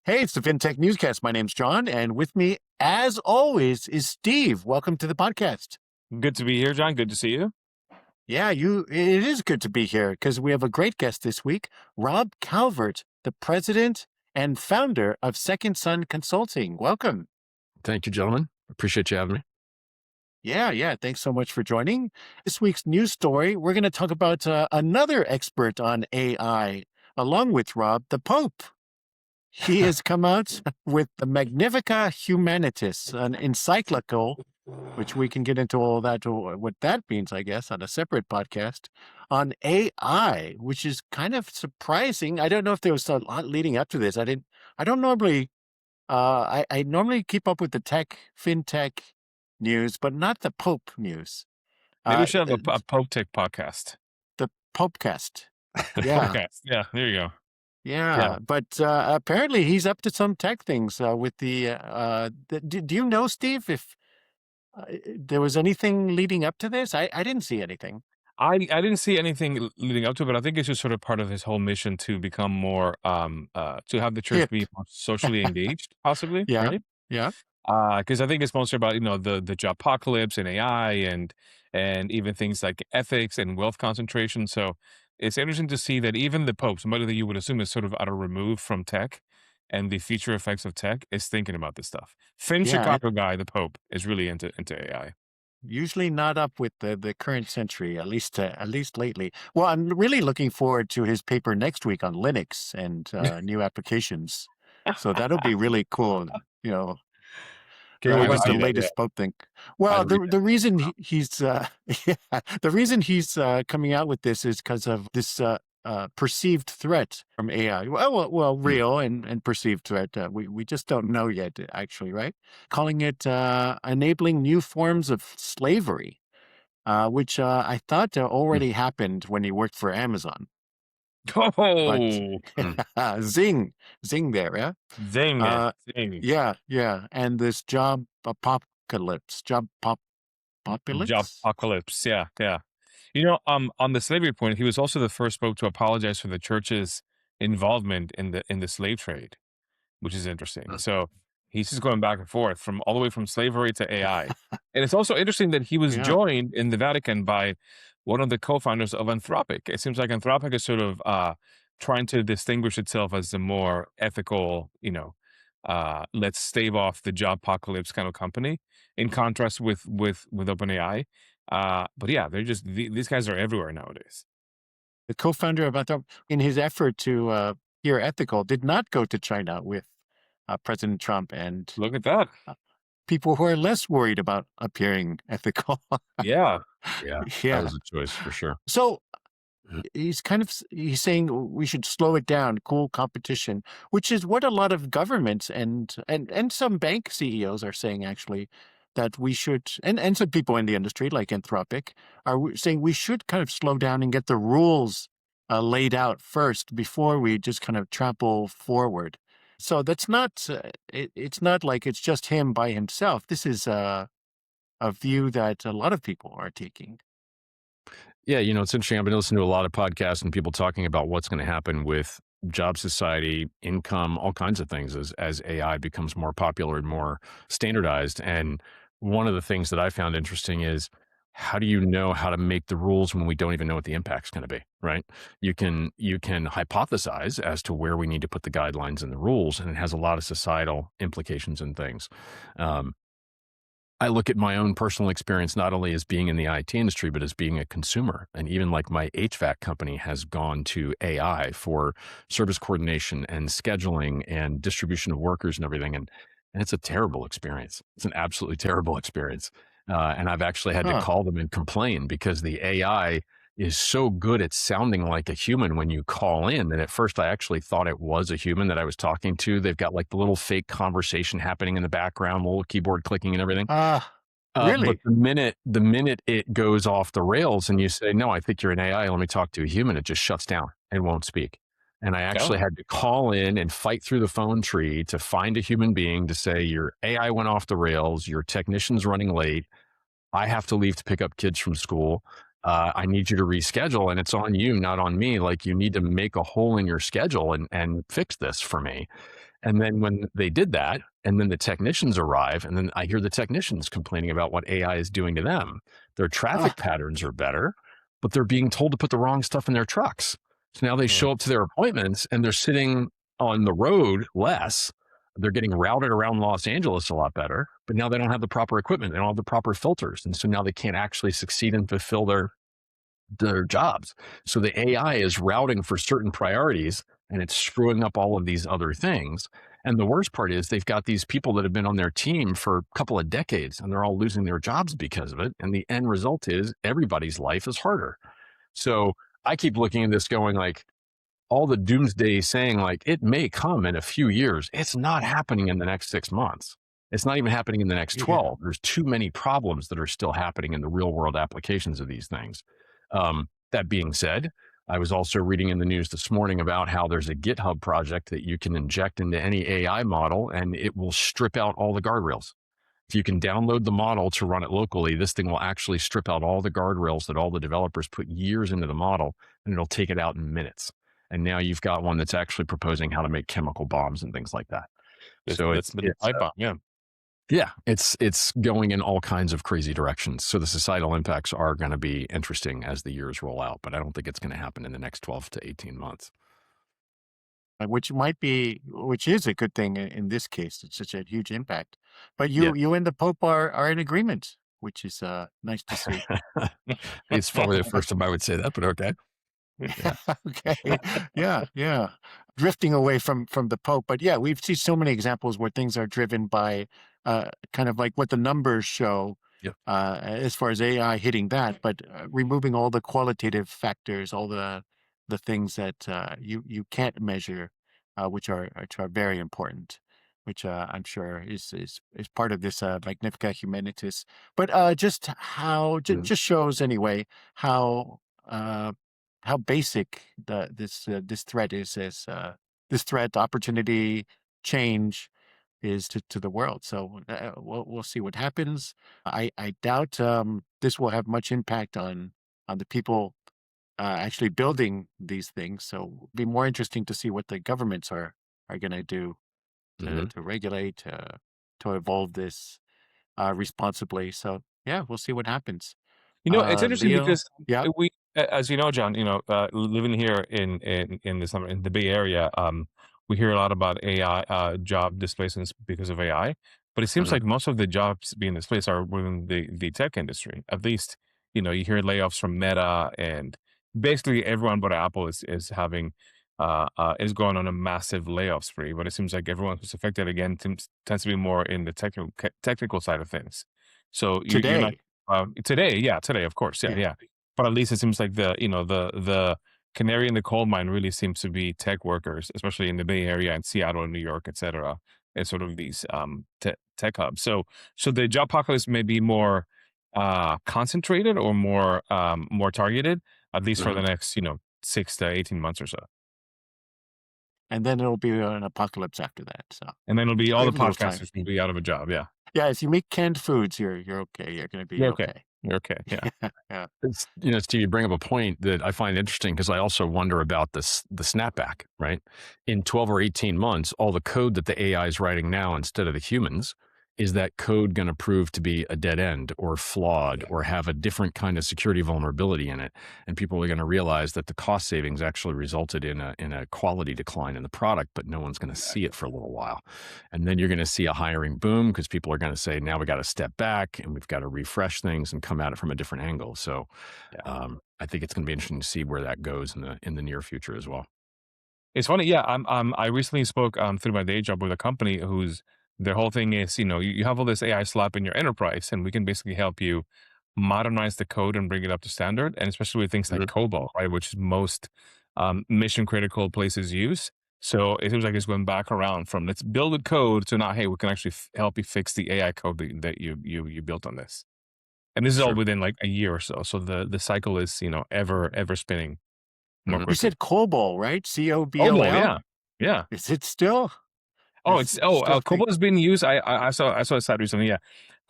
Hey, it's the Fintech Newscast. My name's John, and with me, as always, is Steve. Welcome to the podcast. Good to be here, John. Good to see you. Yeah, it is good to be here because we have a great guest this week, Rob Calvert, the president and founder of Second Sun Consulting. Welcome. Thank you, gentlemen. Appreciate you having me. Yeah. Thanks so much for joining. This week's news story, we're going to talk about another expert on AI, along with Rob, the Pope. He has come out with the Magnifica Humanitas, an encyclical, which we can get into all that, what that means, I guess, on a separate podcast, on AI, which is kind of surprising. I don't know if there was a lot leading up to this. I don't normally, I normally keep up with the fintech news, but not the Pope news. Maybe we should have a Pope Tech podcast. The Popecast. Yeah. Podcast. Yeah, there you go. Yeah, but apparently he's up to some tech things with the do you know, Steve, if there was anything leading up to this? I didn't see anything. I didn't see anything leading up to it, but I think it's just sort of part of his whole mission to become more, to have the church Hip. be more socially engaged, possibly, Yeah, right? yeah. Because I think it's mostly about, the job apocalypse and AI and even things like ethics and wealth concentration. So it's interesting to see that even the Pope, somebody that you would assume is sort of out of remove from tech and the future effects of tech, is thinking about this stuff. Chicago guy, the Pope, is really into AI. Usually not up with the current century, at least lately. Well, I'm really looking forward to his paper next week on Linux and new applications. So that'll be really cool. What's the latest Pope think? Well, the reason he's the reason he's coming out with this is because of this perceived threat from AI. Well, real and perceived threat. We just don't know yet, actually, right? Calling it enabling new forms of slavery, which I thought already happened when he worked for Amazon. Oh, Zing there, yeah? Zing. Yeah. And this job apocalypse. Job apocalypse. Yeah. On the slavery point, he was also the first Pope to apologize for the church's involvement in the slave trade, which is interesting. So he's just going back and forth from all the way from slavery to AI. And it's also interesting that he was joined in the Vatican by one of the co-founders of Anthropic. It seems like Anthropic is sort of trying to distinguish itself as a more ethical, let's stave off the job apocalypse kind of company, in contrast with OpenAI. But yeah, they're just these guys are everywhere nowadays. The co-founder of Anthropic, in his effort to appear ethical, did not go to China with President Trump, and look at that. People who are less worried about appearing ethical. Yeah. That was a choice for sure. So he's saying we should slow it down, cool competition, which is what a lot of governments and some bank CEOs are saying, actually, that we should, and some people in the industry like Anthropic are saying we should kind of slow down and get the rules laid out first before we just kind of trample forward. So that's not, it's not like it's just him by himself. This is a view that a lot of people are taking. Yeah, it's interesting. I've been listening to a lot of podcasts and people talking about what's going to happen with job society, income, all kinds of things as AI becomes more popular and more standardized. And one of the things that I found interesting is, how do you know how to make the rules when we don't even know what the impact's going to be, right? You can hypothesize as to where we need to put the guidelines and the rules, and it has a lot of societal implications and things. I look at my own personal experience, not only as being in the IT industry, but as being a consumer. And even like my HVAC company has gone to AI for service coordination and scheduling and distribution of workers and everything. And it's a terrible experience. It's an absolutely terrible experience. And I've actually had to call them and complain because the AI is so good at sounding like a human when you call in that at first I actually thought it was a human that I was talking to. They've got like the little fake conversation happening in the background, little keyboard clicking and everything. Really? But the minute it goes off the rails and you say, no, I think you're an AI, let me talk to a human, it just shuts down and won't speak. And I actually had to call in and fight through the phone tree to find a human being to say, your AI went off the rails, your technician's running late, I have to leave to pick up kids from school. I need you to reschedule, and it's on you, not on me. Like, you need to make a hole in your schedule and fix this for me. And then when they did that, and then the technicians arrive, and then I hear the technicians complaining about what AI is doing to them. Their traffic Ah, patterns are better, but they're being told to put the wrong stuff in their trucks. So now they show up to their appointments and they're sitting on the road less. They're getting routed around Los Angeles a lot better, but now they don't have the proper equipment. They don't have the proper filters. And so now they can't actually succeed and fulfill their jobs. So the AI is routing for certain priorities and it's screwing up all of these other things. And the worst part is they've got these people that have been on their team for a couple of decades and they're all losing their jobs because of it. And the end result is everybody's life is harder. So I keep looking at this going like, all the doomsday saying like it may come in a few years. It's not happening in the next 6 months. It's not even happening in the next yeah. 12. There's too many problems that are still happening in the real world applications of these things. That being said, I was also reading in the news this morning about how there's a GitHub project that you can inject into any AI model and it will strip out all the guardrails. If you can download the model to run it locally, this thing will actually strip out all the guardrails that all the developers put years into the model, and it'll take it out in minutes. And now you've got one that's actually proposing how to make chemical bombs and things like that. So That's been the pipe bomb, yeah. yeah, it's going in all kinds of crazy directions. So the societal impacts are going to be interesting as the years roll out, but I don't think it's going to happen in the next 12 to 18 months. Which is a good thing in this case. It's such a huge impact. But Yeah. you and the Pope are in agreement, which is nice to see. It's probably the first time I would say that, but okay. Yeah. Okay. Yeah. Drifting away from the Pope. But yeah, we've seen so many examples where things are driven by kind of like what the numbers show Yep. as far as AI hitting that, but removing all the qualitative factors, all the things that you can't measure, which are very important, which I'm sure is part of this Magnificat Humanitas. But just how Mhm. just shows anyway uh, how basic this threat is as this threat, opportunity, change is to the world. So we'll see what happens. I doubt this will have much impact on the people actually building these things. So it'll be more interesting to see what the governments are going to do Mhm. to regulate to evolve this responsibly. So yeah, we'll see what happens. It's interesting Leo, because yeah. as you know, John, living here in the Bay Area, we hear a lot about AI job displacements because of AI, but it seems Mhm. like most of the jobs being displaced are within the tech industry. At least, you hear layoffs from Meta, and basically everyone but Apple is having is going on a massive layoff spree. But it seems like everyone who's affected again tends to be more in the technical side of things. So you're not Today, today, of course, yeah, yeah. yeah. But at least it seems like the canary in the coal mine really seems to be tech workers, especially in the Bay Area and Seattle and New York, etc. And sort of these tech hubs. So the job apocalypse may be more concentrated or more targeted, at least for Mhm. the next 6 to 18 months or so. And then it'll be an apocalypse after that. So And then it'll be we all the have a little time. podcasters will be out of a job. Yeah, Yeah, if you make canned foods, you're okay. You're going to be you're okay. okay. You're okay. Yeah. Yeah. Steve, you bring up a point that I find interesting because I also wonder about the snapback, right? In 12 or 18 months, all the code that the AI is writing now instead of the humans, is that code going to prove to be a dead end or flawed or have a different kind of security vulnerability in it? And people are going to realize that the cost savings actually resulted in a quality decline in the product, but no one's going to see it for a little while. And then you're going to see a hiring boom because people are going to say, now we got to step back and we've got to refresh things and come at it from a different angle. So Yeah. I think it's going to be interesting to see where that goes in the near future as well. It's funny, yeah. I recently spoke through my day job with a company whose their whole thing is, you have all this AI slap in your enterprise, and we can basically help you modernize the code and bring it up to standard, and especially with things like Mhm. COBOL, right, which is most mission critical places use. So it seems like it's going back around from let's build a code to now, hey, we can actually help you fix the AI code that you built on this, and this is all Sure. within like a year or so. So the cycle is ever spinning more Mhm. You quickly. said COBOL, right? COBOL, COBOL? yeah, yeah. Is it still? Oh, It's still thing. COBOL is being used. I saw a stat recently. Yeah,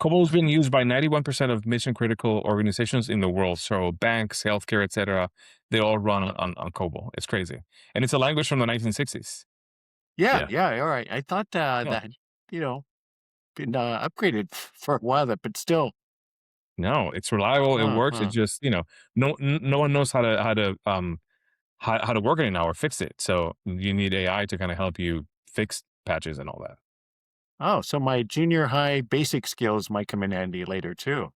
COBOL is being used by 91% of mission critical organizations in the world. So banks, healthcare, etc. They all run on COBOL. It's crazy, and it's a language from the 1960s. Yeah, Yeah. yeah, all right. I thought No, that, you know, been upgraded for a while, but still. no, it's reliable. It Huh, works. It huh. just, no one knows how to work it now or fix it. So you need AI to kind of help you fix patches and all that. Oh, so my junior high basic skills might come in handy later too.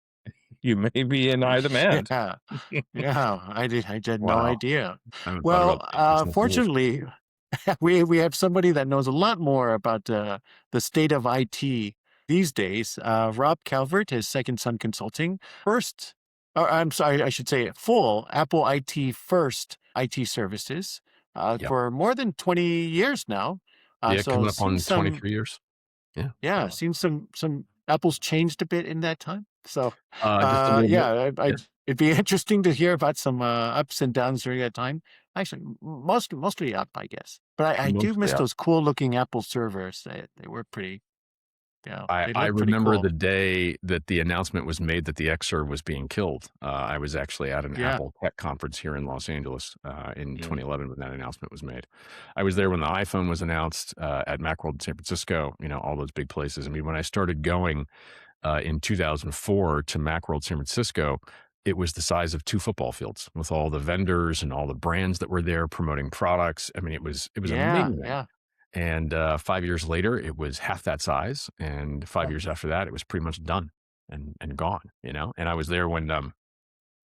You may be in high demand. Yeah, yeah. I had no Wow. idea. I haven't thought about Well, basics in years. fortunately, we have somebody that knows a lot more about the state of IT these days. Rob Calvert is Second Sun Consulting, first, or I'm sorry, I should say full Apple IT first IT services Yep. for more than 20 years now. Yeah, So coming up seen on some, 23 years. Yeah. yeah, Wow. seen some Apple's changed a bit in that time. So Just a little bit. Yeah. it'd be interesting to hear about some ups and downs during that time. Actually, mostly up, I guess. But I do Mostly miss up. those cool looking Apple servers. They were pretty, they I looked pretty remember cool. the day that the announcement was made that the Xserve was being killed. I was actually at an Yeah, Apple Tech conference here in Los Angeles in Mm. 2011 when that announcement was made. I was there when the iPhone was announced at Macworld in San Francisco. All those big places. I mean, when I started going in 2004 to Macworld San Francisco, it was the size of two football fields with all the vendors and all the brands that were there promoting products. I mean, it was yeah, amazing. yeah. And 5 years later, it was half that size, and 5 years after that, it was pretty much done and gone. And I was there when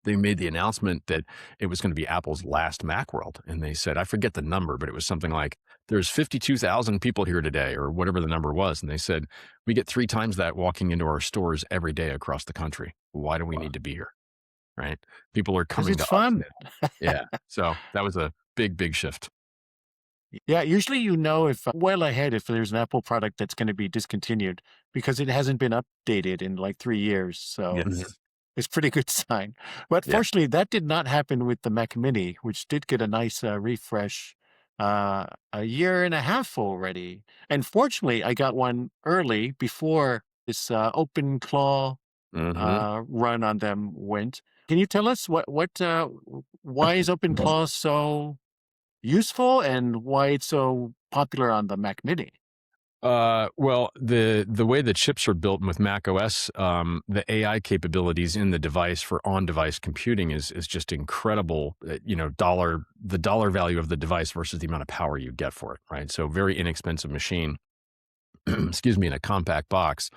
they made the announcement that it was going to be Apple's last Macworld, and they said, I forget the number, but it was something like there's 52,000 people here today, or whatever the number was, and they said we get 3 times that walking into our stores every day across the country. Why do we Wow. need to be here? Right? People are 'Cause coming it's to us fun. now. Yeah. So that was a big, big shift. Yeah, usually if well ahead if there's an Apple product that's going to be discontinued because it hasn't been updated in like 3 years. So Mhm. Yes. it's pretty good sign. But Yeah. fortunately, that did not happen with the Mac Mini, which did get a nice refresh a year and a half already. And fortunately, I got one early before this open claw Hmm. run on them went. Can you tell us why is open claw so useful and why it's so popular on the Mac Mini? Well, the way the chips are built with Mac OS, the AI capabilities in the device for on-device computing is just incredible. The dollar value of the device versus the amount of power you get for it, right? So very inexpensive machine, excuse me, in a compact box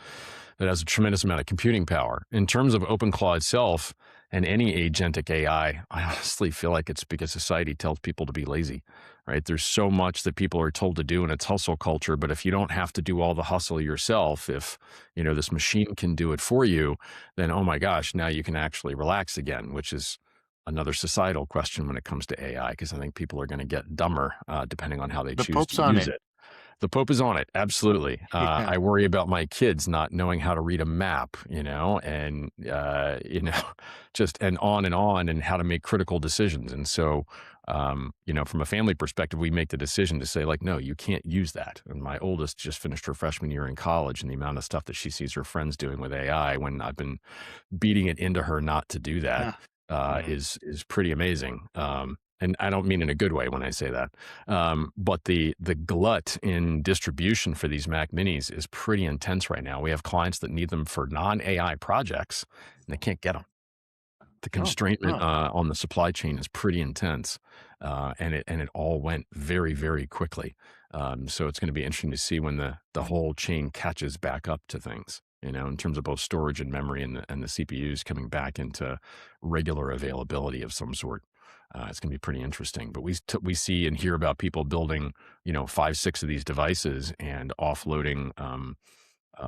that has a tremendous amount of computing power. In terms of OpenClaw itself and any agentic AI, I honestly feel like it's because society tells people to be lazy, right? There's so much that people are told to do and it's hustle culture. But if you don't have to do all the hustle yourself, if, this machine can do it for you, then, oh my gosh, now you can actually relax again, which is another societal question when it comes to AI, because I think people are going to get dumber depending on how they The choose to Pope's on use it. it. The Pope is on it, absolutely. Yeah. I worry about my kids not knowing how to read a map, and just and on, and how to make critical decisions. And so, from a family perspective, we make the decision to say, like, no, you can't use that. And my oldest just finished her freshman year in college, and the amount of stuff that she sees her friends doing with AI, when I've been beating it into her not to do that, Ah, mm. is pretty amazing. And I don't mean in a good way when I say that. But the glut in distribution for these Mac Minis is pretty intense right now. We have clients that need them for non-AI projects, and they can't get them. The Oh, constraintment huh. on the supply chain is pretty intense, and it all went very, very quickly. So it's going to be interesting to see when the whole chain catches back up to things. In terms of both storage and memory, and the CPUs coming back into regular availability of some sort. It's going to be pretty interesting. But we see and hear about people building, 5, 6 of these devices and offloading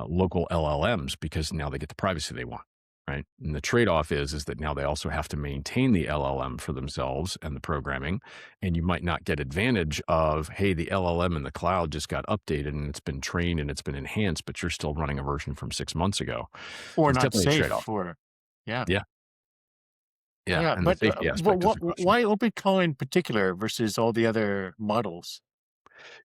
local LLMs because now they get the privacy they want, right? And the trade-off is that now they also have to maintain the LLM for themselves and the programming, and you might not get advantage of, hey, the LLM in the cloud just got updated and it's been trained and it's been enhanced, but you're still running a version from 6 months ago. Or It's not definitely a safe trade-off. for, yeah. Yeah, yeah, Yeah, and the but safety aspect is a question. why OpenClaw in particular versus all the other models?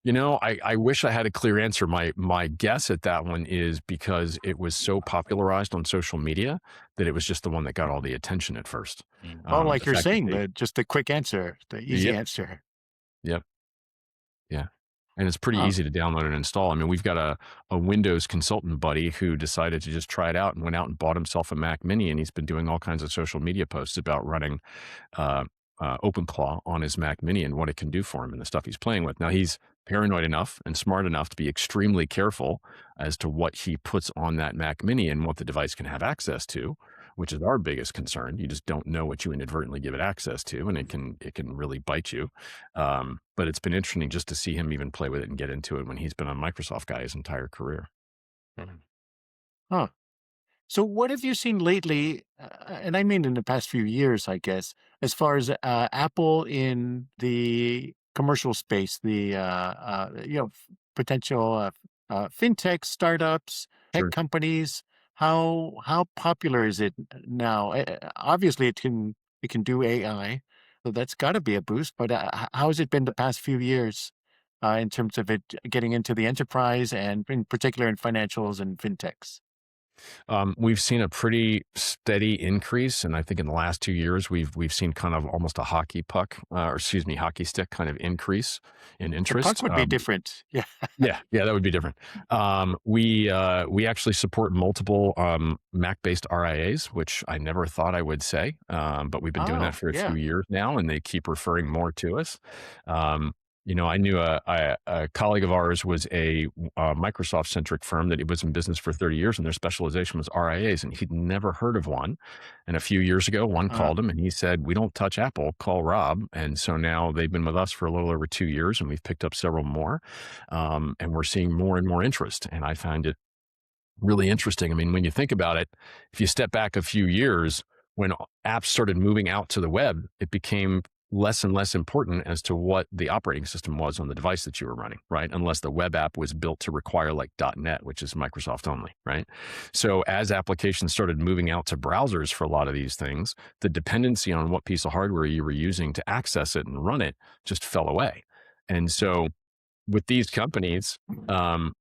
I wish I had a clear answer. My guess at that one is because it was so popularized on social media that it was just the one that got all the attention at first. Oh, The like you're fact that saying, they just the quick answer, the easy Yep, answer. yep, yeah. and it's pretty Huh. easy to download and install. I mean, we've got a Windows consultant buddy who decided to just try it out and went out and bought himself a Mac Mini, and he's been doing all kinds of social media posts about running uh, OpenClaw on his Mac Mini and what it can do for him and the stuff he's playing with. Now he's paranoid enough and smart enough to be extremely careful as to what he puts on that Mac Mini and what the device can have access to, which is our biggest concern. You just don't know what you inadvertently give it access to, and it can really bite you. But it's been interesting just to see him even play with it and get into it when he's been a Microsoft guy his entire career. Mhm. Huh. So what have you seen lately, and I mean in the past few years, I guess, as far as Apple in the commercial space, the potential fintech startups, tech Sure. companies. How popular is it now? Obviously, it can do AI, so that's got to be a boost. But how has it been the past few years in terms of it getting into the enterprise and in particular in financials and fintechs? We've seen a pretty steady increase, and I think in the last 2 years, we've seen kind of almost a hockey puck, or excuse me, hockey stick kind of increase in The puck interest. would be different. Yeah. Yeah, yeah, that would be different. We actually support multiple Mac-based RIAs, which I never thought I would say, but we've been doing that Oh, for a few yeah. years now, and they keep referring more to us. Um, I knew a colleague of ours was a Microsoft-centric firm that it was in business for 30 years, and their specialization was RIAs, and he'd never heard of one. And a few years ago, one Uh, called him and he said, "We don't touch Apple. Call Rob." And so now they've been with us for a little over 2 years, and we've picked up several more, and we're seeing more and more interest. And I find it really interesting. I mean, when you think about it, if you step back a few years, when apps started moving out to the web, it became less and less important as to what the operating system was on the device that you were running, right? Unless the web app was built to require like .NET, which is Microsoft only, right? So as applications started moving out to browsers for a lot of these things, the dependency on what piece of hardware you were using to access it and run it just fell away. And so with these companies, um,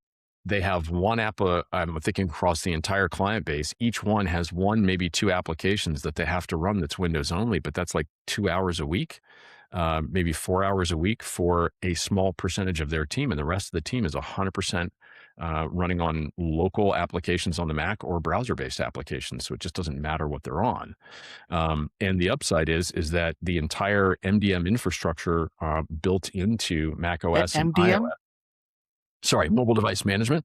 they have one app. I'm thinking across the entire client base. Each one has one, maybe two applications that they have to run that's Windows only, but that's like 2 hours a week, maybe 4 hours a week for a small percentage of their team. And the rest of the team is 100% running on local applications on the Mac or browser-based applications. So it just doesn't matter what they're on. And the upside is that the entire MDM infrastructure built into Mac OS and MDM? iOS, sorry, mobile device management,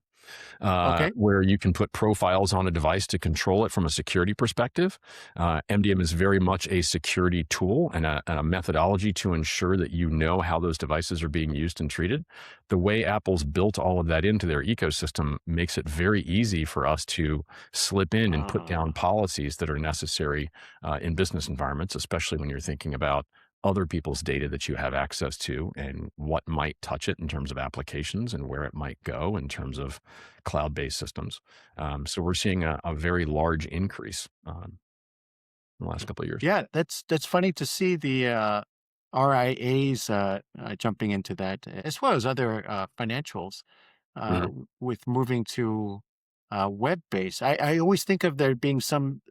Okay. where you can put profiles on a device to control it from a security perspective. MDM is very much a security tool and a methodology to ensure that you know how those devices are being used and treated. The way Apple's built all of that into their ecosystem makes it very easy for us to slip in and put down Uh, policies that are necessary in business environments, especially when you're thinking about other people's data that you have access to and what might touch it in terms of applications and where it might go in terms of cloud-based systems. So we're seeing a very large increase in the last couple of years. yeah, that's funny to see the RIAs jumping into that, as well as other financials Mhm. with moving to web based. I always think of there being some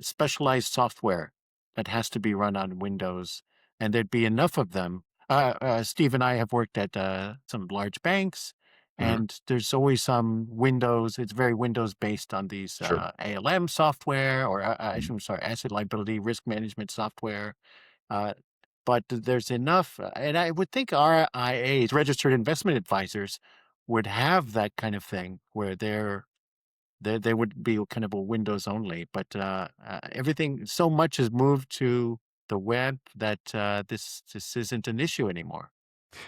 specialized software that has to be run on Windows, and there'd be enough of them. Steve and I have worked at some large banks, Mhm. and there's always some Windows. It's very Windows based on these Sure. ALM software, or Mhm. I'm sorry, asset liability risk management software. Uh, but there's enough, and I would think RIAs, registered investment advisors, would have that kind of thing where they would be kind of a Windows only, but everything so much has moved to the web that this isn't an issue anymore.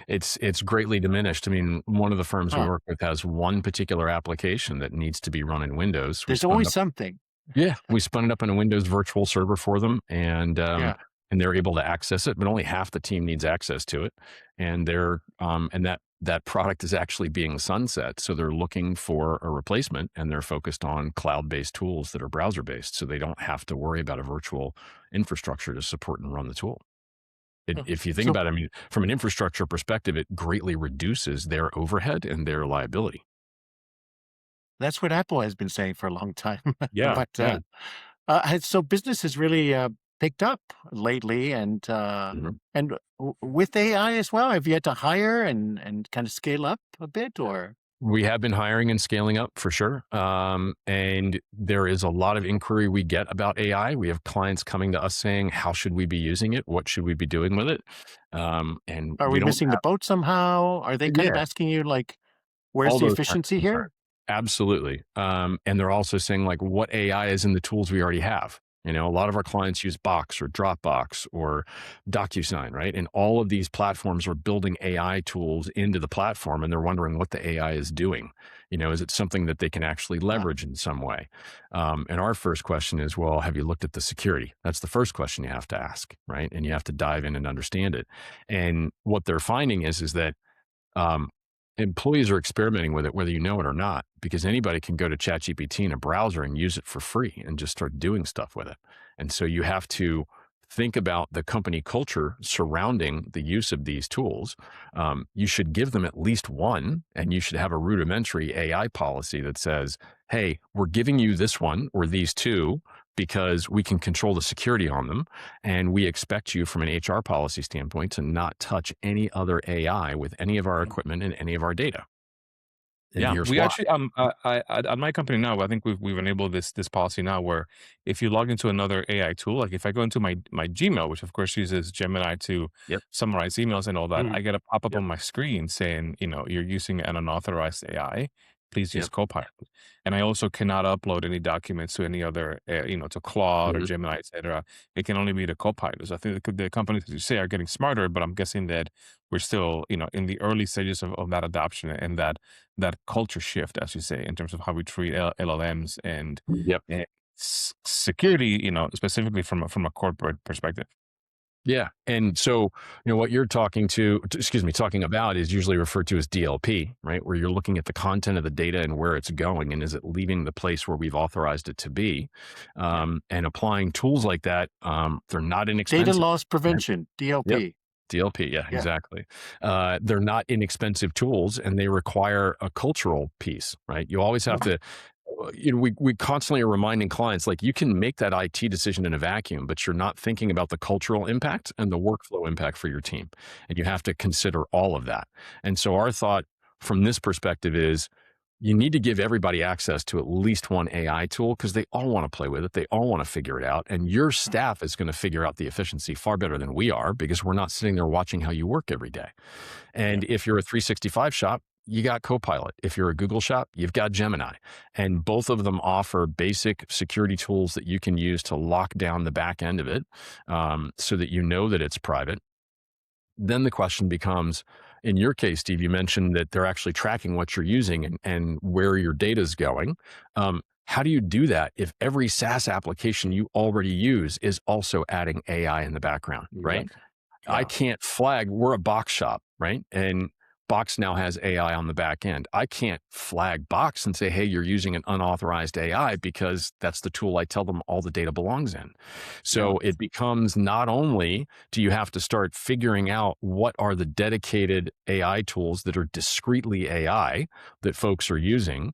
It's greatly diminished. I mean, one of the firms we Huh. work with has one particular application that needs to be run in Windows. We There's spun it always up. something. Yeah, we spun it up in a Windows virtual server for them, Yeah. and they're able to access it, but only half the team needs access to it, and that product is actually being sunset, so they're looking for a replacement, and they're focused on cloud-based tools that are browser-based, so they don't have to worry about a virtual infrastructure to support and run the tool. Huh. If you think So about it, I mean, from an infrastructure perspective, it greatly reduces their overhead and their liability. that's what Apple has been saying for a long time. Yeah, But yeah. so business has really picked up lately, and Mhm. with AI as well. Have you had to hire and kind of scale up a bit, or? We have been hiring and scaling up for sure. And there is a lot of inquiry we get about AI. We have clients coming to us saying, how should we be using it? What should we be doing with it? And Are we we don't missing the have, boat somehow? Are they kind of yeah, asking you like, where's all the those kinds of efficiency concerns. here? Absolutely. And they're also saying like what AI is in the tools we already have. You know, a lot of our clients use Box or Dropbox or DocuSign, right? And all of these platforms are building AI tools into the platform, and they're wondering what the AI is doing. You know, is it something that they can actually Ah, leverage in some way? And our first question is, well, have you looked at the security? That's the first question you have to ask, right? And you have to dive in and understand it. And what they're finding is that um, employees are experimenting with it, whether you know it or not, because anybody can go to ChatGPT in a browser and use it for free and just start doing stuff with it. And so you have to think about the company culture surrounding the use of these tools. You should give them at least one, and you should have a rudimentary AI policy that says, hey, we're giving you this one or these two because we can control the security on them. And we expect you from an HR policy standpoint to not touch any other AI with any of our equipment and any of our data. And Yeah, here's we why. actually at my company now, I think we've enabled this policy now where if you log into another AI tool, like if I go into my Gmail, which of course uses Gemini to Yep. summarize emails and all that, mm, I get a pop up Yep. on my screen saying, you're using an unauthorized AI. Please use Yep. Copilot. And I also cannot upload any documents to any other, to Claude or Mhm. Gemini, etc. It can only be the Copilot. So I think the companies, as you say, are getting smarter, but I'm guessing that we're still, in the early stages of that adoption and that culture shift, as you say, in terms of how we treat LLMs Yep. and security, specifically from a corporate perspective. Yeah. And so, what you're talking about is usually referred to as DLP, right? Where you're looking at the content of the data and where it's going, and is it leaving the place where we've authorized it to be? yeah. And applying tools like that, they're not Data inexpensive. loss Right? prevention, Yep. DLP. DLP, yeah, Yeah. exactly. They're not inexpensive tools, and they require a cultural piece, right? You always have to. We constantly are reminding clients like you can make that IT decision in a vacuum, but you're not thinking about the cultural impact and the workflow impact for your team, and you have to consider all of that. And so our thought from this perspective is you need to give everybody access to at least one AI tool because they all want to play with it. They all want to figure it out. And your staff is going to figure out the efficiency far better than we are because we're not sitting there watching how you work every day. Yeah. And if you're a 365 shop, you got Copilot. If you're a Google shop, you've got Gemini. And both of them offer basic security tools that you can use to lock down the back end of it so that you know that it's private. Then the question becomes, in your case, Steve, you mentioned that they're actually tracking what you're using and where your data is going. How do you do that if every SaaS application you already use is also adding AI in the background, right? Exactly. I Yeah. can't flag, we're a box shop, right? And Box now has AI on the back end. I can't flag Box and say, hey, you're using an unauthorized AI because that's the tool I tell them all the data belongs in. Yeah. So it becomes not only do you have to start figuring out what are the dedicated AI tools that are discreetly AI that folks are using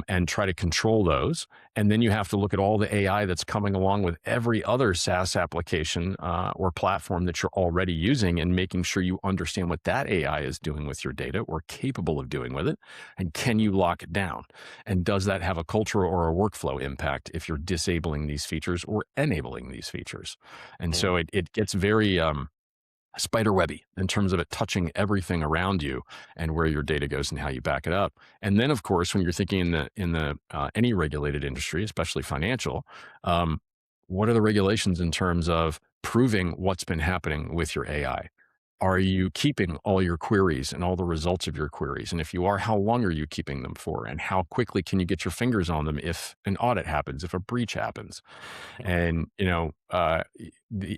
and try to control those. And then you have to look at all the AI that's coming along with every other SaaS application or platform that you're already using and making sure you understand what that AI is doing with your data or capable of doing with it. And can you lock it down? And does that have a cultural or a workflow impact if you're disabling these features or enabling these features? And Yeah. so it gets very spiderwebby in terms of it touching everything around you and where your data goes and how you back it up. And then, of course, when you're thinking in the any regulated industry, especially financial, what are the regulations in terms of proving what's been happening with your AI? Are you keeping all your queries and all the results of your queries? And if you are, how long are you keeping them for? And how quickly can you get your fingers on them if an audit happens, if a breach happens? Yeah. And,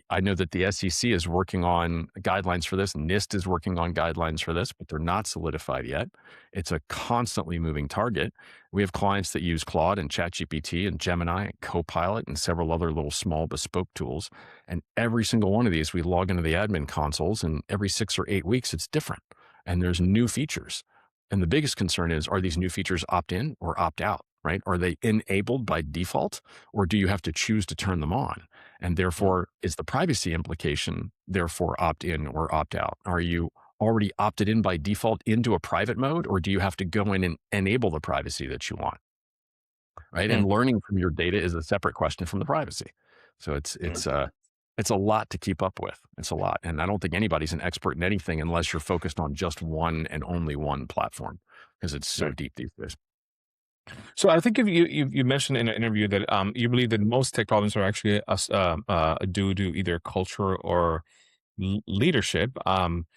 I know that the SEC is working on guidelines for this. NIST is working on guidelines for this, but they're not solidified yet. It's a constantly moving target. We have clients that use Claude and ChatGPT and Gemini and Copilot and several other little small bespoke tools. And every single one of these, we log into the admin consoles, and every 6 or 8 weeks, it's different. And there's new features. And the biggest concern is, are these new features opt in or opt out, right? Are they enabled by default, or do you have to choose to turn them on? And therefore, is the privacy implication therefore opt in or opt out? Are you already opted in by default into a private mode, or do you have to go in and enable the privacy that you want? Right. And learning from your data is a separate question from the privacy. So it's a lot to keep up with. It's a lot. And I don't think anybody's an expert in anything unless you're focused on just one and only one platform, because it's so deep these days. So I think if you mentioned in an interview that you believe that most tech problems are actually due to either culture or leadership.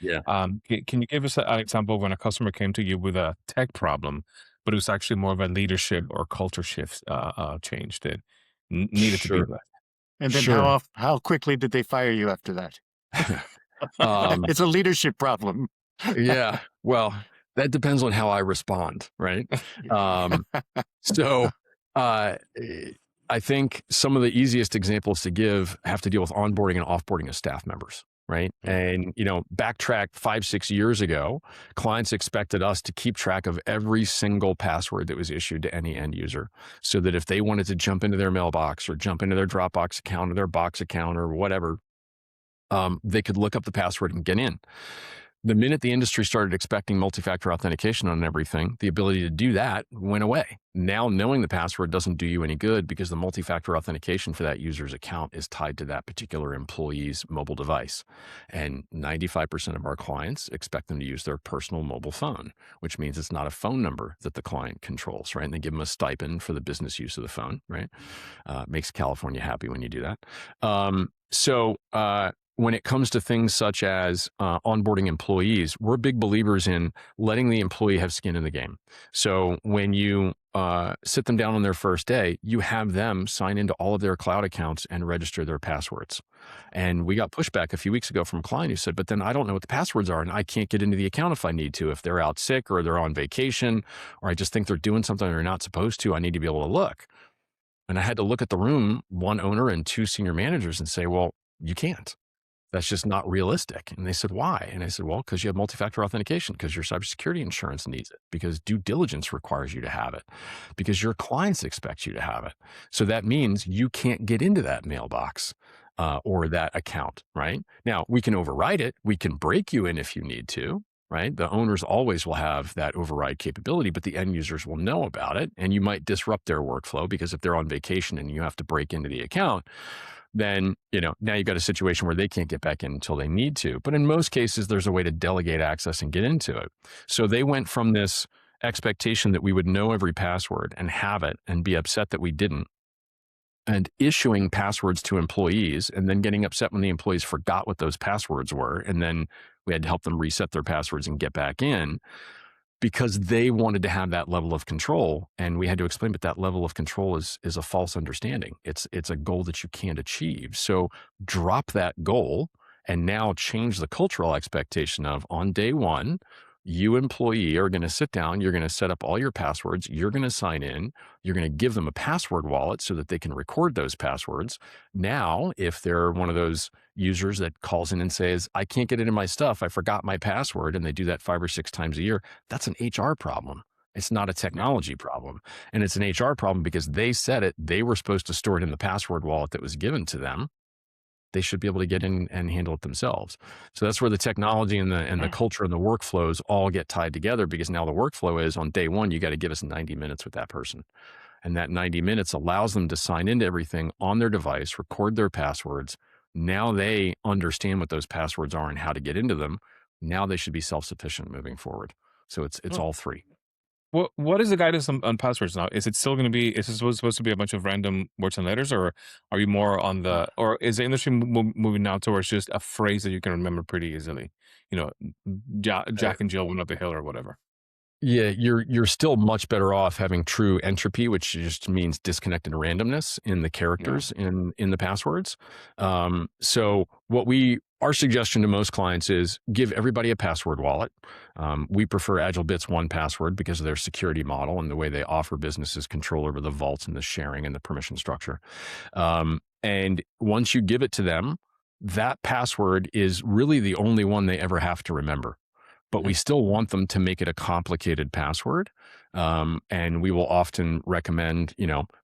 Yeah. Can you give us an example of when a customer came to you with a tech problem, but it was actually more of a leadership or culture shift change that needed to be Sure. addressed? And then Sure. how quickly did they fire you after that? Um, It's a leadership problem. yeah. Well, that depends on how I respond, right? So uh, I think some of the easiest examples to give have to deal with onboarding and offboarding of staff members, right? And, backtrack 5-6 years ago, clients expected us to keep track of every single password that was issued to any end user, so that if they wanted to jump into their mailbox or jump into their Dropbox account or their Box account or whatever, they could look up the password and get in. The minute the industry started expecting multi-factor authentication on everything, the ability to do that went away. Now, knowing the password doesn't do you any good, because the multi-factor authentication for that user's account is tied to that particular employee's mobile device. And 95% of our clients expect them to use their personal mobile phone, which means it's not a phone number that the client controls, right? And they give them a stipend for the business use of the phone, right? Makes California happy when you do that. When it comes to things such as onboarding employees, we're big believers in letting the employee have skin in the game. So when you sit them down on their first day, you have them sign into all of their cloud accounts and register their passwords. And we got pushback a few weeks ago from a client who said, but then I don't know what the passwords are, and I can't get into the account if I need to. If they're out sick or they're on vacation, or I just think they're doing something they're not supposed to, I need to be able to look. And I had to look at the room, one owner and two senior managers, and say, well, you can't. That's just not realistic. And they said, why? And I said, well, because you have multi-factor authentication, because your cybersecurity insurance needs it, because due diligence requires you to have it, because your clients expect you to have it. So that means you can't get into that mailbox or that account, right? Now, we can override it. We can break you in if you need to, right? The owners always will have that override capability, but the end users will know about it. And you might disrupt their workflow, because if they're on vacation and you have to break into the account, then, now you've got a situation where they can't get back in until they need to. But in most cases, there's a way to delegate access and get into it. So they went from this expectation that we would know every password and have it and be upset that we didn't, and issuing passwords to employees and then getting upset when the employees forgot what those passwords were. And then we had to help them reset their passwords and get back in, because they wanted to have that level of control. And we had to explain, but that level of control is a false understanding. It's a goal that you can't achieve. So drop that goal and now change the cultural expectation of, on day one, you employee are going to sit down, you're going to set up all your passwords, you're going to sign in, you're going to give them a password wallet so that they can record those passwords. Now, if they're one of those users that calls in and says, I can't get into my stuff, I forgot my password, and they do that 5 or 6 times a year, that's an HR problem. It's not a technology problem. And it's an HR problem because they said it, they were supposed to store it in the password wallet that was given to them. They should be able to get in and handle it themselves. So that's where the technology and the culture and the workflows all get tied together, because now the workflow is, on day one, you got to give us 90 minutes with that person. And that 90 minutes allows them to sign into everything on their device, record their passwords. Now they understand what those passwords are and how to get into them. Now they should be self-sufficient moving forward. So it's all three. What is the guidance on passwords now? Is it still going to be? Is it supposed to be a bunch of random words and letters, or are you more on the? Or is the industry moving now towards just a phrase that you can remember pretty easily? Jack and Jill went up the hill or whatever. Yeah, you're still much better off having true entropy, which just means disconnected randomness in the characters in the passwords. So our suggestion to most clients is give everybody a password wallet. We prefer AgileBit's 1Password because of their security model and the way they offer businesses control over the vaults and the sharing and the permission structure. And once you give it to them, that password is really the only one they ever have to remember. But we still want them to make it a complicated password And we will often recommend,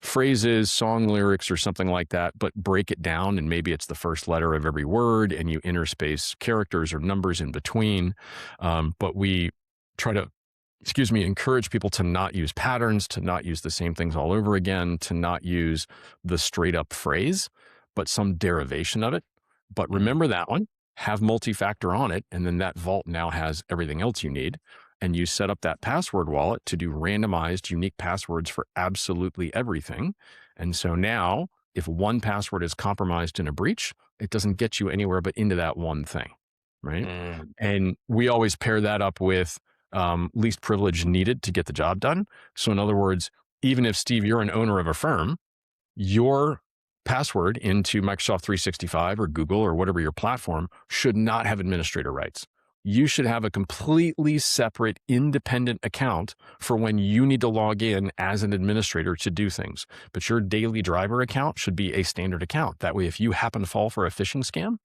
phrases, song lyrics, or something like that, but break it down. And maybe it's the first letter of every word and you interspace characters or numbers in between. But we try to encourage people to not use patterns, to not use the same things all over again, to not use the straight up phrase, but some derivation of it. But remember that one, have multi-factor on it, and then that vault now has everything else you need. And you set up that password wallet to do randomized, unique passwords for absolutely everything. And so now, if one password is compromised in a breach, it doesn't get you anywhere but into that one thing, right? And we always pair that up with least privilege needed to get the job done. So in other words, even if, Steve, you're an owner of a firm, your password into Microsoft 365 or Google or whatever your platform should not have administrator rights. You should have a completely separate, independent account for when you need to log in as an administrator to do things. But your daily driver account should be a standard account. That way, if you happen to fall for a phishing scam,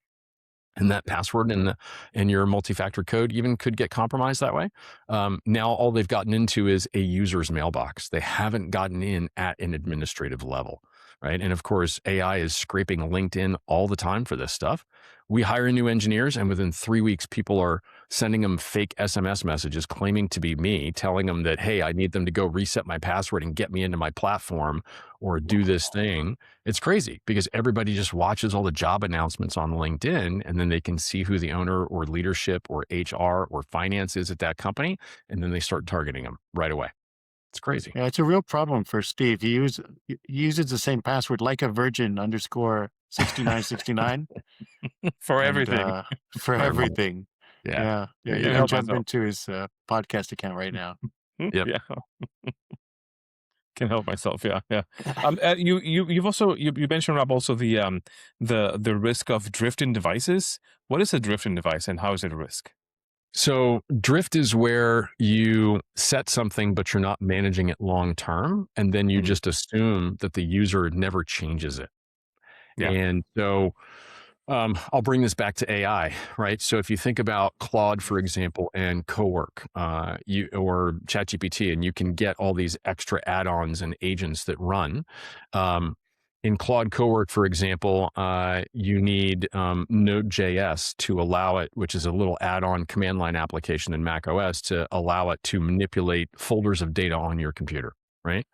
and that password and your multi-factor code even could get compromised that way. Now all they've gotten into is a user's mailbox. They haven't gotten in at an administrative level, right? And of course, AI is scraping LinkedIn all the time for this stuff. We hire new engineers, and within 3 weeks, people are sending them fake SMS messages claiming to be me, telling them that, hey, I need them to go reset my password and get me into my platform or do this thing. It's crazy because everybody just watches all the job announcements on LinkedIn, and then they can see who the owner or leadership or HR or finance is at that company, and then they start targeting them right away. It's crazy. Yeah, it's a real problem for Steve. He uses the same password, like a virgin _ 6969 for everything. For everything. Yeah. You can jump into his podcast account right now. Yep. Yeah. Can help myself. Yeah. You've also you mentioned, Rob, also the risk of drift in devices. What is a drift in device, and how is it a risk? So drift is where you set something, but you're not managing it long term, and then you just assume that the user never changes it. Yeah. And so I'll bring this back to AI, right? So if you think about Claude, for example, and Cowork, or ChatGPT, and you can get all these extra add-ons and agents that run. In Claude Cowork, for example, you need Node.js to allow it, which is a little add-on command line application in Mac OS, to allow it to manipulate folders of data on your computer, right?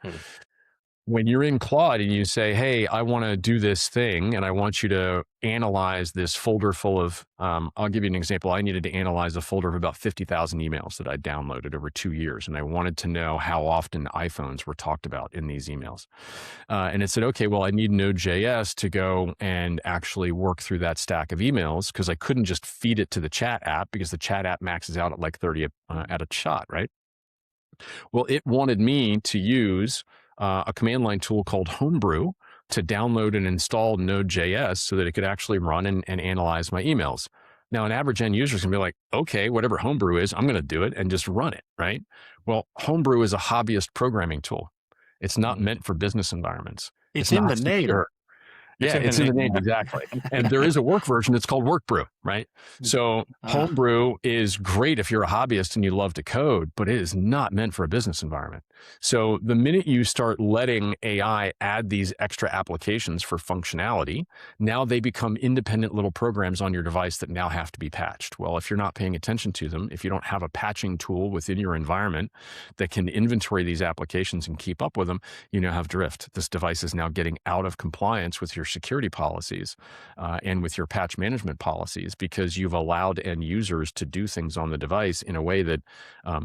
When you're in Claude and you say, hey, I want to do this thing and I want you to analyze this folder full of, I'll give you an example. I needed to analyze a folder of about 50,000 emails that I downloaded over 2 years. And I wanted to know how often iPhones were talked about in these emails. And it said, okay, well, I need Node.js to go and actually work through that stack of emails, because I couldn't just feed it to the chat app because the chat app maxes out at like 30 at a shot, right? Well, it wanted me to use a command line tool called Homebrew to download and install Node.js so that it could actually run and analyze my emails. Now, an average end user is going to be like, okay, whatever Homebrew is, I'm going to do it and just run it, right? Well, Homebrew is a hobbyist programming tool. It's not meant for business environments. It's in the name. Yeah, it's in the name, exactly. And there is a work version. It's called Workbrew, right? So Homebrew is great if you're a hobbyist and you love to code, but it is not meant for a business environment. So the minute you start letting AI add these extra applications for functionality, now they become independent little programs on your device that now have to be patched. Well, if you're not paying attention to them, if you don't have a patching tool within your environment that can inventory these applications and keep up with them, you now have drift. This device is now getting out of compliance with your security policies and with your patch management policies, because you've allowed end users to do things on the device in a way that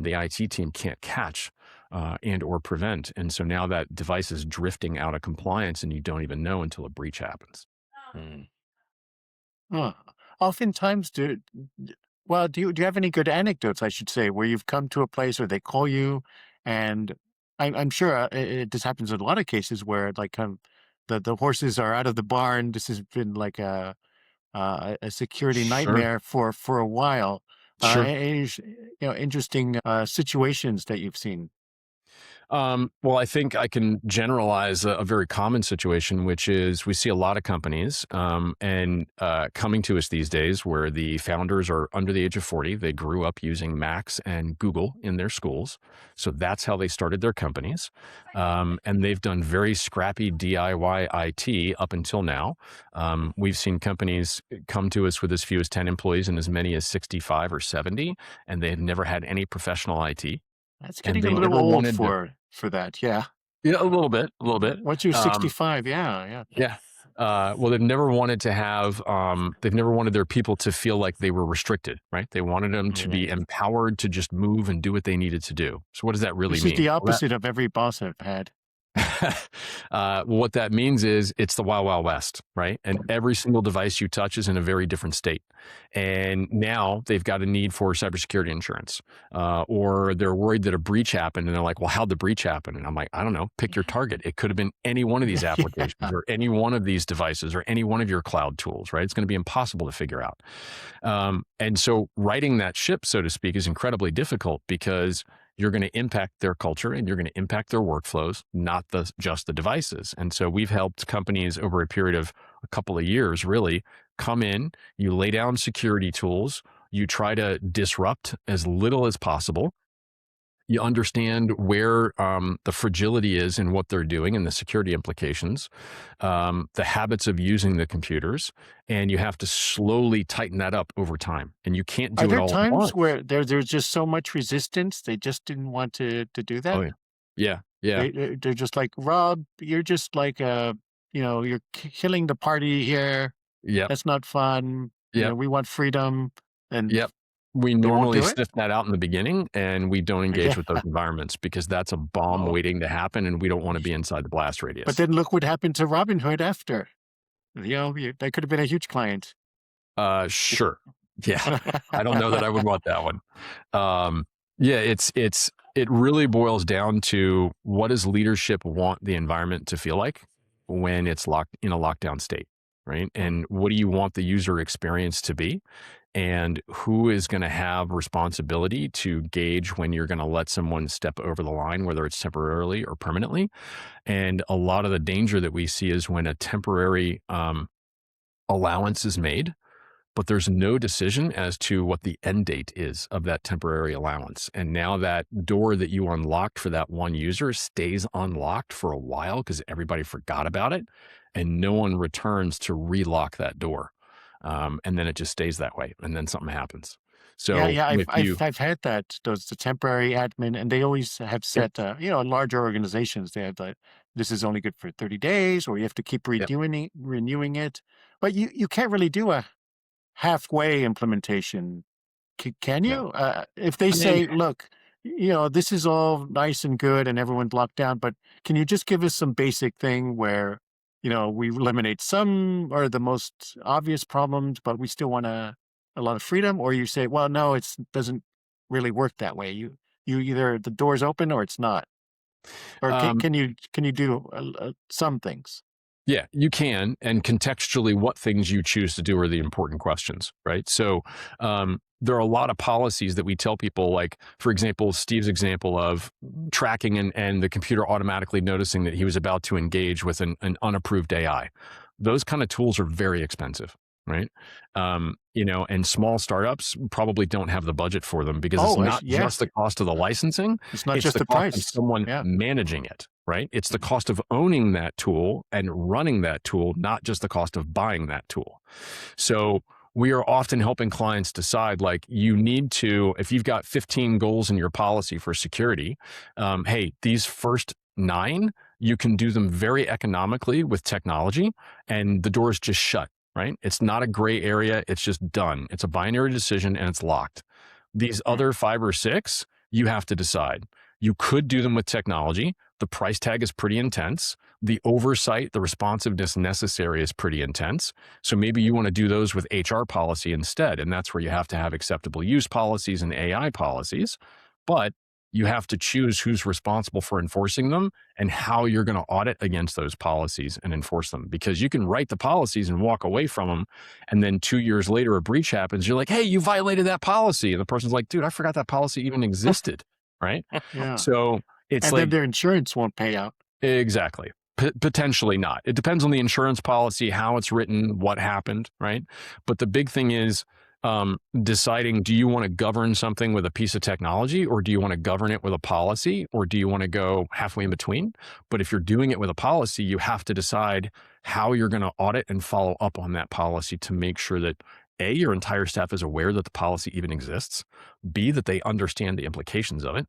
the IT team can't catch and or prevent. And so now that device is drifting out of compliance and you don't even know until a breach happens. Oftentimes, do you have any good anecdotes, I should say, where you've come to a place where they call you, and I'm sure this happens in a lot of cases where like the horses are out of the barn. This has been like a security nightmare for a while. Sure. Interesting situations that you've seen. Well, I think I can generalize a very common situation, which is we see a lot of companies coming to us these days where the founders are under the age of 40. They grew up using Macs and Google in their schools. So that's how they started their companies. And they've done very scrappy DIY IT up until now. We've seen companies come to us with as few as 10 employees and as many as 65 or 70, and they had never had any professional IT. That's And getting a they little never old wanted to, for that. Yeah. yeah, a little bit. Once you're Um, 65, yeah. yeah. Well, they've never wanted to have, they've never wanted their people to feel like they were restricted, right? They wanted them to be Yeah. empowered to just move and do what they needed to do. So what does that really This is mean? the Well, opposite of every boss I've had. what that means is it's the Wild Wild West, right? And every single device you touch is in a very different state. And now they've got a need for cybersecurity insurance, or they're worried that a breach happened, and they're like, "Well, how'd the breach happen?" And I'm like, "I don't know. Pick your target. It could have been any one of these applications, Yeah. or any one of these devices, or any one of your cloud tools, right? It's going to be impossible to figure out." And so, righting that ship, so to speak, is incredibly difficult because you're going to impact their culture and you're going to impact their workflows, not just the devices. And so we've helped companies over a period of a couple of years really come in, you lay down security tools, you try to disrupt as little as possible. You understand where the fragility is in what they're doing and the security implications, the habits of using the computers, and you have to slowly tighten that up over time. And you can't Are do it there all at times once. where there's just so much resistance they just didn't want to do Oh that? yeah, yeah, yeah, They're just like, Rob, you're just like you're killing the party here. yep, That's not fun. yep. We want freedom, and Yep. We they won't normally do it. sniff that out in the beginning, and we don't engage Yeah. with those environments because that's a bomb Oh, waiting to happen, and we don't want to be inside the blast but radius. then look what happened to Robinhood after. That could have been a huge client. Sure. Yeah. I don't know that I would want that one. Yeah, it really boils down to what does leadership want the environment to feel like when it's locked in a lockdown state, right? And what do you want the user experience to be? And who is going to have responsibility to gauge when you're going to let someone step over the line, whether it's temporarily or permanently? And a lot of the danger that we see is when a temporary allowance is made, but there's no decision as to what the end date is of that temporary allowance. And now that door that you unlocked for that one user stays unlocked for a while because everybody forgot about it, and no one returns to relock that door. And then it just stays that way, and then something happens. Yeah, So yeah, with you, I've had that. Those the temporary admin, and they always have yep, set. In larger organizations, they have that. This is only good for 30 days, or you have to keep yep, renewing it. But you can't really do a halfway implementation. Can no. you? If they I mean, say, look, this is all nice and good and everyone's locked down, but can you just give us some basic thing where, we eliminate some or the most obvious problems, but we still want a lot of freedom? Or you say, well, no, it doesn't really work that way. You either the door's open or it's not. Or um, can you do some things? Yeah, you can. And contextually, what things you choose to do are the important questions, right? So there are a lot of policies that we tell people, like, for example, Steve's example of tracking and the computer automatically noticing that he was about to engage with an unapproved AI. Those kind of tools are very expensive. Right. And small startups probably don't have the budget for them because it's Oh, not yeah. just the cost of the licensing, It's not it's just the the cost of price. someone Yeah. managing it, right? It's the cost of owning that tool and running that tool, not just the cost of buying that tool. So we are often helping clients decide, like, you need to, if you've got 15 goals in your policy for security, hey, these first 9, you can do them very economically with technology, and the door is just shut, right? It's not a gray area. It's just done. It's a binary decision and it's locked. These Mm. other 5 or 6, you have to decide. You could do them with technology. The price tag is pretty intense. The oversight, the responsiveness necessary is pretty intense. So maybe you want to do those with HR policy instead. And that's where you have to have acceptable use policies and AI policies. But you have to choose who's responsible for enforcing them and how you're going to audit against those policies and enforce them. Because you can write the policies and walk away from them. And then 2 years later, a breach happens. You're like, hey, you violated that policy. And the person's like, dude, I forgot that policy even existed. Right. Yeah. So It's And then their insurance won't pay out. Exactly. Potentially not. It depends on the insurance policy, how it's written, what happened, right? But the big thing is deciding, do you want to govern something with a piece of technology, or do you want to govern it with a policy, or do you want to go halfway in between? But if you're doing it with a policy, you have to decide how you're going to audit and follow up on that policy to make sure that A, your entire staff is aware that the policy even exists, B, that they understand the implications of it,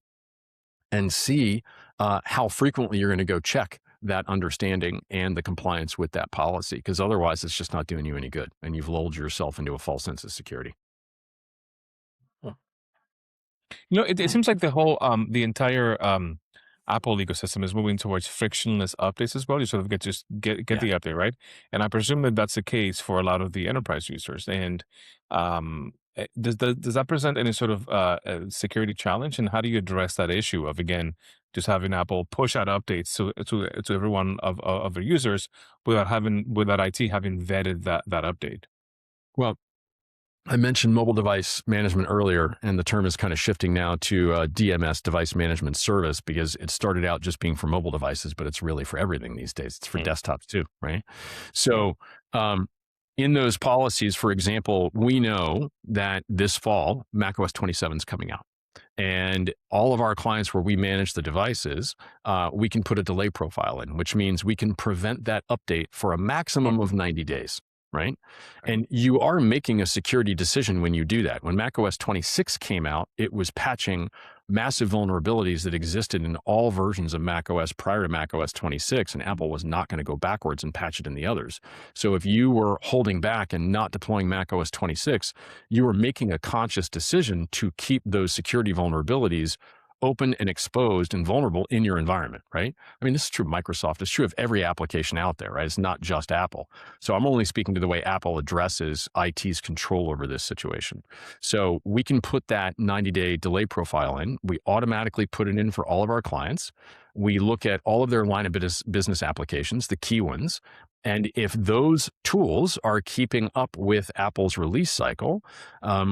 and C, how frequently you're going to go check that understanding and the compliance with that policy, because otherwise it's just not doing you any good, and you've lulled yourself into a false sense of security. It seems like the entire Apple ecosystem is moving towards frictionless updates as well. You sort of get Yeah. the update, right? And I presume that that's the case for a lot of the enterprise users. And does that present any sort of security challenge? And how do you address that issue of, again, just having Apple push out updates to every one of their users without IT having vetted that update? Well, I mentioned mobile device management earlier, and the term is kind of shifting now to DMS, device management service, because it started out just being for mobile devices, but it's really for everything these days. It's for desktops too, right? So in those policies, for example, we know that this fall, macOS 27 is coming out. And all of our clients where we manage the devices, we can put a delay profile in, which means we can prevent that update for a maximum of 90 days. Right. And you are making a security decision when you do that. When macOS 26 came out, it was patching massive vulnerabilities that existed in all versions of macOS prior to macOS 26, and Apple was not going to go backwards and patch it in the others. So if you were holding back and not deploying macOS 26, you were making a conscious decision to keep those security vulnerabilities open and exposed and vulnerable in your environment, right? I mean, this is true of Microsoft. It's true of every application out there, right? It's not just Apple. So I'm only speaking to the way Apple addresses IT's control over this situation. So we can put that 90-day delay profile in. We automatically put it in for all of our clients. We look at all of their line of business applications, the key ones. And if those tools are keeping up with Apple's release cycle,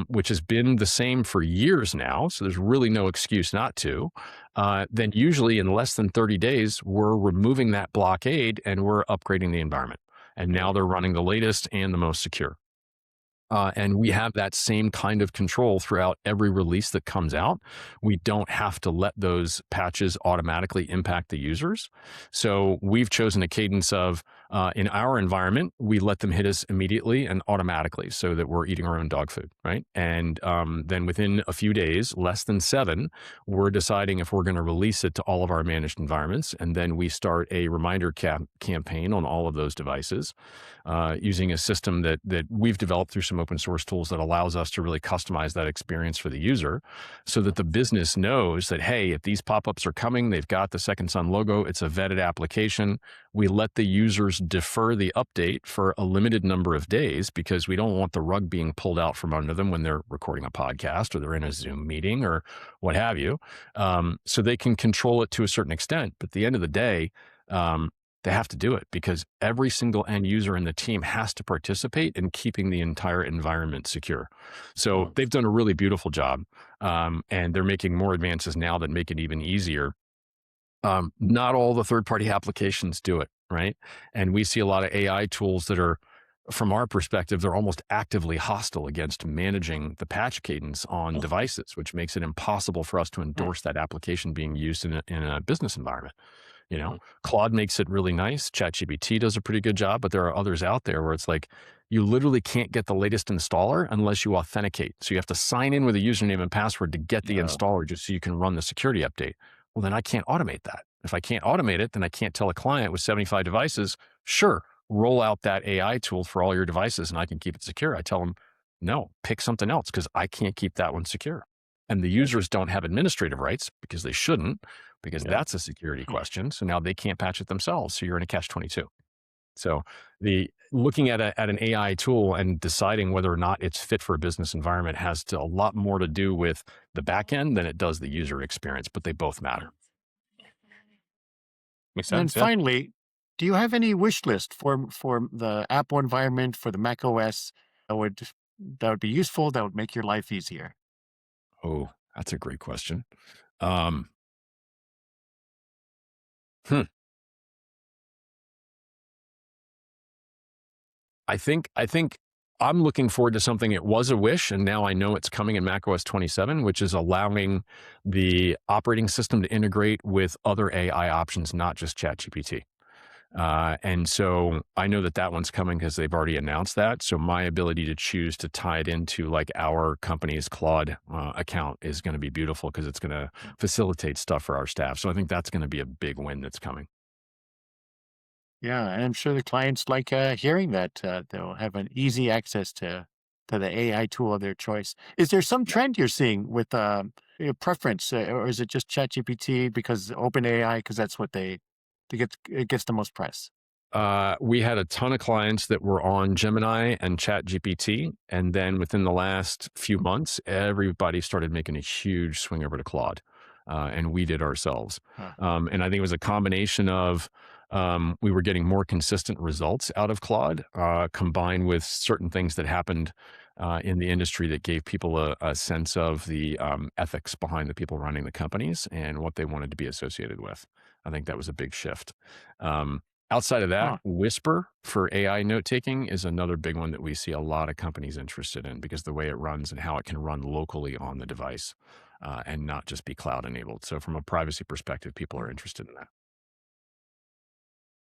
which has been the same for years now, so there's really no excuse not to, then usually in less than 30 days, we're removing that blockade and we're upgrading the environment. And now they're running the latest and the most secure. And we have that same kind of control throughout every release that comes out. We don't have to let those patches automatically impact the users. So we've chosen a cadence of, in our environment, we let them hit us immediately and automatically so that we're eating our own dog food, right? And then within a few days, less than 7, we're deciding if we're going to release it to all of our managed environments. And then we start a reminder campaign on all of those devices using a system that we've developed through some open source tools that allows us to really customize that experience for the user so that the business knows that, hey, if these pop-ups are coming, they've got the Second Sun logo, it's a vetted application. We let the users defer the update for a limited number of days because we don't want the rug being pulled out from under them when they're recording a podcast or they're in a Zoom meeting or what have you. So they can control it to a certain extent. But at the end of the day, they have to do it because every single end user in the team has to participate in keeping the entire environment secure. So they've done a really beautiful job, and they're making more advances now that make it even easier. Not all the third-party applications do it, right? And we see a lot of AI tools that are, from our perspective, they're almost actively hostile against managing the patch cadence on devices, which makes it impossible for us to endorse that application being used in a business environment. You know, Claude makes it really nice. ChatGPT does a pretty good job, but there are others out there where it's like you literally can't get the latest installer unless you authenticate. So you have to sign in with a username and password to get the installer just so you can run the security update. Well, then I can't automate that. If I can't automate it, then I can't tell a client with 75 devices, sure, roll out that AI tool for all your devices and I can keep it secure. I tell them, no, pick something else because I can't keep that one secure. And the users don't have administrative rights because they shouldn't, because that's a security question. So now they can't patch it themselves. So you're in a catch-22. So looking at an AI tool and deciding whether or not it's fit for a business environment has a lot more to do with the back end than it does the user experience, but they both matter. Makes And sense. Yeah. finally, do you have any wish list for the Apple environment, for the Mac OS that would be useful, that would make your life easier? Oh, that's a great question. Hmm. I think I'm looking forward to something. It was a wish, and now I know it's coming in macOS 27, which is allowing the operating system to integrate with other AI options, not just ChatGPT. And so I know that that one's coming because they've already announced that. So my ability to choose to tie it into like our company's Claude account is going to be beautiful because it's going to facilitate stuff for our staff. So I think that's going to be a big win that's coming. Yeah, and I'm sure the clients like hearing that they'll have an easy access to the AI tool of their choice. Is there some trend you're seeing with your preference, or is it just ChatGPT because OpenAI because that's what they get it gets the most press? We had a ton of clients that were on Gemini and Chat GPT. And then within the last few months, everybody started making a huge swing over to Claude. And we did ourselves. Huh. And I think it was a combination of we were getting more consistent results out of Claude, combined with certain things that happened in the industry that gave people a sense of the ethics behind the people running the companies and what they wanted to be associated with. I think that was a big shift. Um, Outside of that, Huh. Whisper for AI note taking is another big one that we see a lot of companies interested in because the way it runs and how it can run locally on the device and not just be cloud enabled. So, from a privacy perspective, people are interested in that.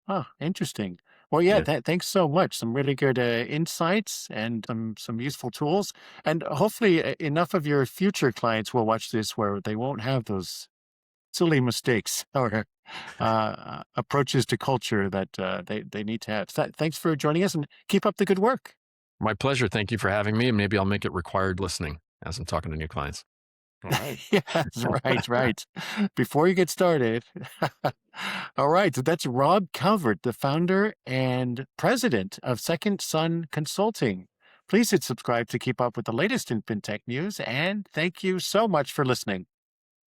Huh, interesting. Well, yeah, Yeah. thanks so much. Some really good insights and some useful tools. And hopefully, enough of your future clients will watch this where they won't have those silly mistakes or approaches to culture that they need to have. Thanks for joining us and keep up the good work. My pleasure. Thank you for having me. And maybe I'll make it required listening as I'm talking to new clients. All right. Yes, right, right. Before you get started. All right. So that's Rob Calvert, the founder and president of Second Sun Consulting. Please hit subscribe to keep up with the latest in fintech news. And thank you so much for listening.